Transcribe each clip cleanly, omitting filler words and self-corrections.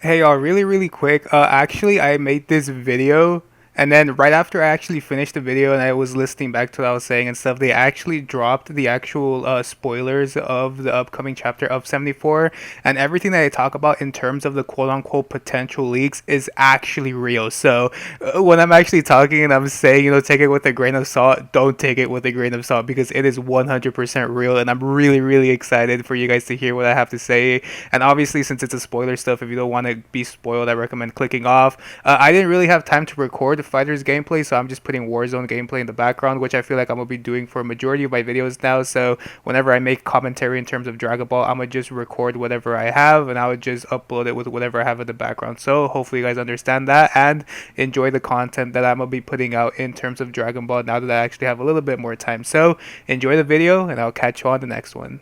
Hey y'all, really quick. Actually, I made this video, and then right after I actually finished the video and I was listening back to what I was saying and stuff, they actually dropped the actual spoilers of the upcoming chapter of 74, and everything that I talk about in terms of the quote unquote potential leaks is actually real. So when I'm actually talking and I'm saying, take it with a grain of salt, don't take it with a grain of salt because it is 100% real, and I'm really excited for you guys to hear what I have to say. And obviously, since it's a spoiler stuff, if you don't want to be spoiled, I recommend clicking off. I didn't really have time to record the fighters gameplay, so I'm just putting Warzone gameplay in the background, which I feel like I'm gonna be doing for a majority of my videos now. So whenever I make commentary in terms of Dragon Ball, I'm gonna just record whatever I have, and I would just upload it with whatever I have in the background. So hopefully you guys understand that and enjoy the content that I'm gonna be putting out in terms of Dragon Ball now that I actually have a little bit more time. So enjoy the video, and I'll catch you on the next one.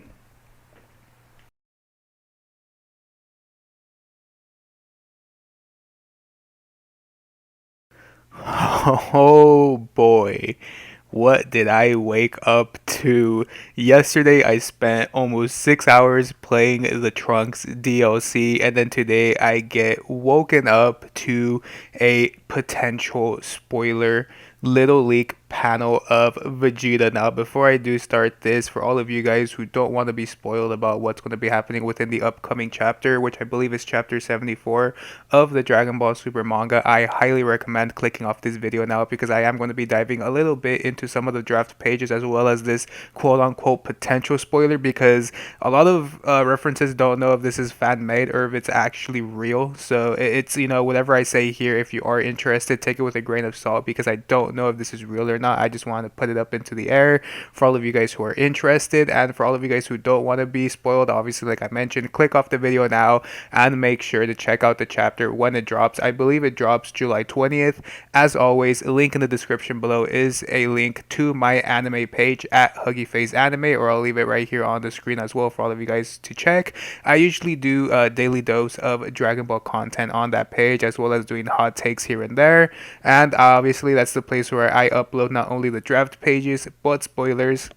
Oh boy. What did I wake up to? Yesterday, I spent almost 6 hours playing the Trunks DLC, and then today, I get woken up to a potential spoiler little leak panel of Vegeta. Now, before I do start this, for all of you guys who don't want to be spoiled about what's going to be happening within the upcoming chapter, which I believe is chapter 74 of the Dragon Ball Super manga, I highly recommend clicking off this video now because I am going to be diving a little bit into some of the draft pages as well as this quote unquote potential spoiler, because a lot of references don't know if this is fan made or if it's actually real. So it's, whatever I say here, if you are interested, take it with a grain of salt because I don't know if this is real or not. I just want to put it up into the air for all of you guys who are interested, and for all of you guys who don't want to be spoiled, obviously, like I mentioned, click off the video now and make sure to check out the chapter when it drops. I believe it drops July 20th. As always, a link in the description below is a link to my anime page at Huggy Face Anime, or I'll leave it right here on the screen as well for all of you guys to check. I usually do a daily dose of Dragon Ball content on that page, as well as doing hot takes here and there. And obviously, that's the place where I upload not only the draft pages but spoilers,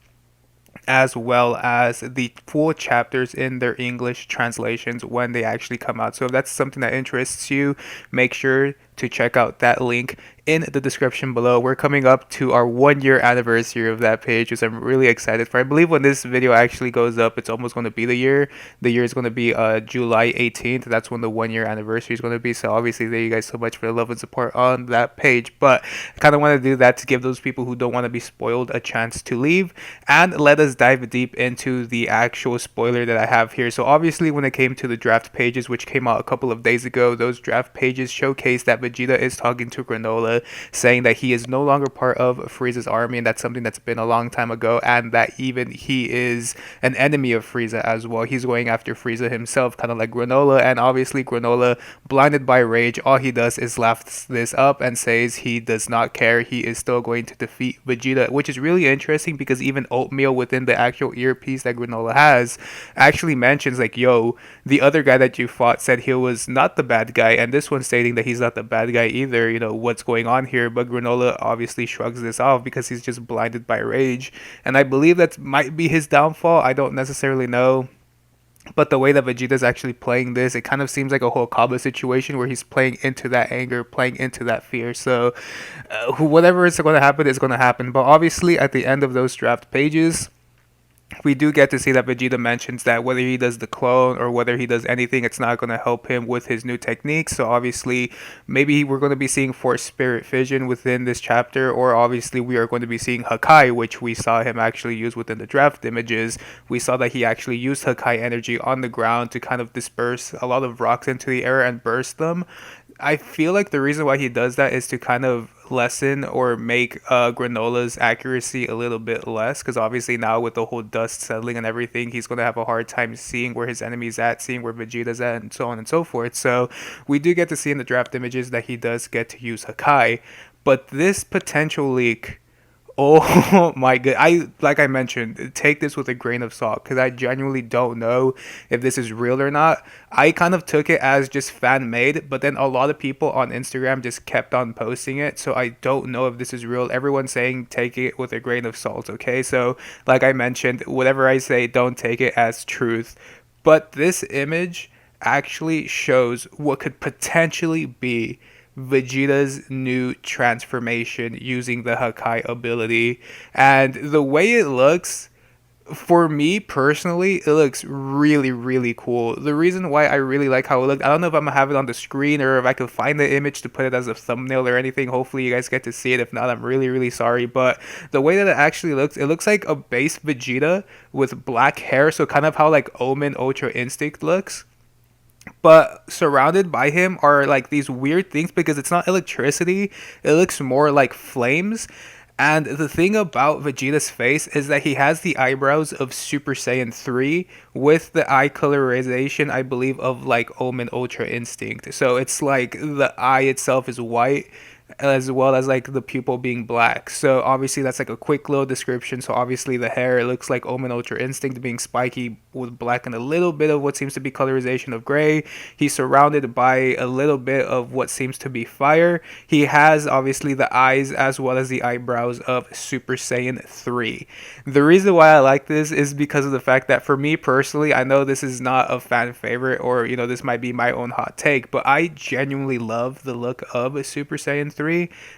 as well as the full chapters in their English translations when they actually come out. So if that's something that interests you, make sure to check out that link in the description below. We're coming up to our 1 year anniversary of that page, which I'm really excited for. I believe when this video actually goes up, it's almost going to be the year. The year is going to be July 18th. That's when the 1 year anniversary is going to be. So obviously, thank you guys so much for the love and support on that page. But I kind of want to do that to give those people who don't want to be spoiled a chance to leave. And let us dive deep into the actual spoiler that I have here. So obviously, when it came to the draft pages, which came out a couple of days ago, those draft pages showcase that Vegeta is talking to Granola, saying that he is no longer part of Frieza's army, and that's something that's been a long time ago, and that even he is an enemy of Frieza as well. He's going after Frieza himself, kind of like Granola, and obviously Granola, blinded by rage, all he does is laugh this up and says he does not care. He is still going to defeat Vegeta, which is really interesting because even Oatmeal within the actual earpiece that Granola has actually mentions like, yo, the other guy that you fought said he was not the bad guy, and this one's stating that he's not the bad guy either. What's going on here? But Granola obviously shrugs this off because he's just blinded by rage, and I believe that might be his downfall. I don't necessarily know, but the way that Vegeta's actually playing this, it kind of seems like a whole Kaba situation where he's playing into that anger, playing into that fear. So whatever is going to happen is going to happen. But obviously, at the end of those draft pages, we do get to see that Vegeta mentions that whether he does the clone or whether he does anything, it's not going to help him with his new techniques. So obviously, maybe we're going to be seeing Force Spirit Fission within this chapter, or obviously we are going to be seeing Hakai, which we saw him actually use within the draft images. We saw that he actually used Hakai energy on the ground to kind of disperse a lot of rocks into the air and burst them. I feel like the reason why he does that is to kind of lessen or make Granola's accuracy a little bit less, because obviously now with the whole dust settling and everything, he's going to have a hard time seeing where his enemy's at, seeing where Vegeta's at, and so on and so forth. So we do get to see in the draft images that he does get to use Hakai, but this potential leak, oh my god! Like I mentioned, take this with a grain of salt because I genuinely don't know if this is real or not. I kind of took it as just fan made, but then a lot of people on Instagram just kept on posting it, so I don't know if this is real. Everyone's saying take it with a grain of salt, okay? So, like I mentioned, whatever I say, don't take it as truth. But this image actually shows what could potentially be Vegeta's new transformation using the Hakai ability. And the way it looks, for me personally, it looks really, really cool. The reason why I really like how it looked, I don't know if I'm gonna have it on the screen or if I can find the image to put it as a thumbnail or anything. Hopefully, you guys get to see it. If not, I'm really, really sorry. But the way that it actually looks, it looks like a base Vegeta with black hair. So, kind of how like Omen Ultra Instinct looks, but surrounded by him are like these weird things because it's not electricity, it looks more like flames. And the thing about Vegeta's face is that he has the eyebrows of Super Saiyan 3 with the eye colorization, I believe, of like Omen Ultra Instinct. So it's like the eye itself is white as well as like the pupil being black. So obviously that's like a quick little description. So obviously the hair, it looks like Omen Ultra Instinct being spiky with black and a little bit of what seems to be colorization of gray. He's surrounded by a little bit of what seems to be fire. He has obviously the eyes as well as the eyebrows of Super Saiyan 3. The reason why I like this is because of the fact that for me personally, I know this is not a fan favorite, or you know, this might be my own hot take, but I genuinely love the look of Super Saiyan 3.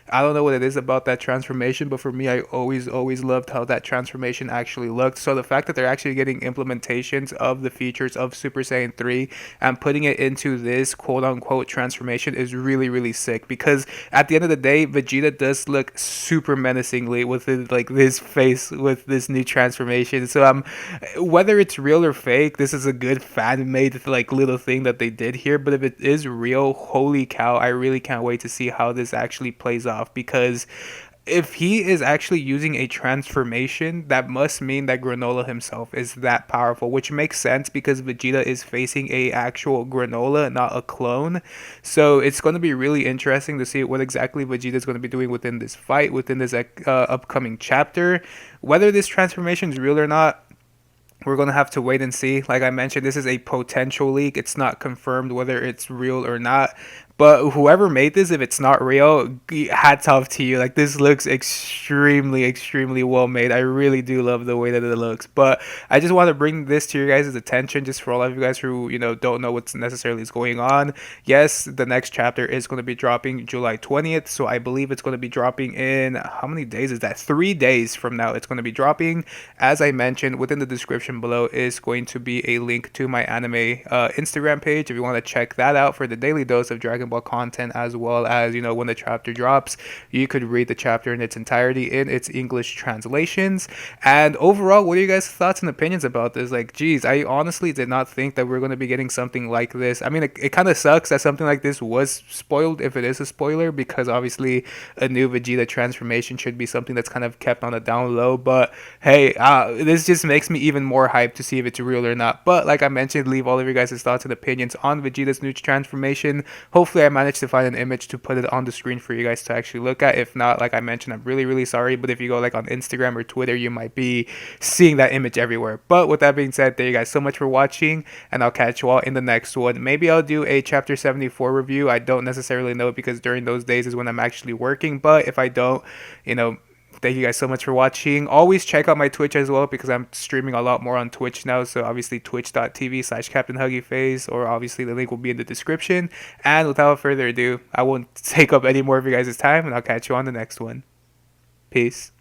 I don't know what it is about that transformation, but for me, I always loved how that transformation actually looked. So the fact that they're actually getting implementations of the features of Super Saiyan 3 and putting it into this quote unquote transformation is really, really sick, because at the end of the day, Vegeta does look super menacingly with his, like this face with this new transformation. So whether it's real or fake, this is a good fan made like little thing that they did here. But if it is real, holy cow, I really can't wait to see how this actually plays off, because if he is actually using a transformation, that must mean that Granola himself is that powerful, which makes sense because Vegeta is facing a actual Granola, not a clone. So it's going to be really interesting to see what exactly Vegeta is going to be doing within this fight, within this upcoming chapter. Whether this transformation is real or not, we're going to have to wait and see. Like I mentioned, this is a potential leak. It's not confirmed whether it's real or not. But whoever made this, if it's not real, hats off to you. Like, this looks extremely well made. I really do love the way that it looks. But I just want to bring this to your guys' attention, just for all of you guys who, you know, don't know what's necessarily is going on. Yes, the next chapter is going to be dropping July 20th. So I believe it's going to be dropping in, how many days is that? 3 days from now it's going to be dropping. As I mentioned, within the description below is going to be a link to my anime Instagram page if you want to check that out for the daily dose of Dragon Ball content, as well as, you know, when the chapter drops, you could read the chapter in its entirety in its English translations. And overall, what are you guys' thoughts and opinions about this? Like, geez, I honestly did not think that we're going to be getting something like this. I mean, it kind of sucks that something like this was spoiled, if it is a spoiler, because obviously a new Vegeta transformation should be something that's kind of kept on the down low. But hey, this just makes me even more hyped to see if it's real or not. But like I mentioned, leave all of your guys' thoughts and opinions on Vegeta's new transformation. Hopefully I managed to find an image to put it on the screen for you guys to actually look at. If not, like I mentioned, I'm really sorry, but if you go like on Instagram or Twitter, you might be seeing that image everywhere. But with that being said, thank you guys so much for watching, and I'll catch you all in the next one. Maybe I'll do a chapter 74 review. I don't necessarily know, because during those days is when I'm actually working. But if I don't, you know, thank you guys so much for watching. Always check out my Twitch as well, because I'm streaming a lot more on Twitch now. So obviously twitch.tv/CaptainHuggyFace, or obviously the link will be in the description. And without further ado, I won't take up any more of you guys' time, and I'll catch you on the next one. Peace.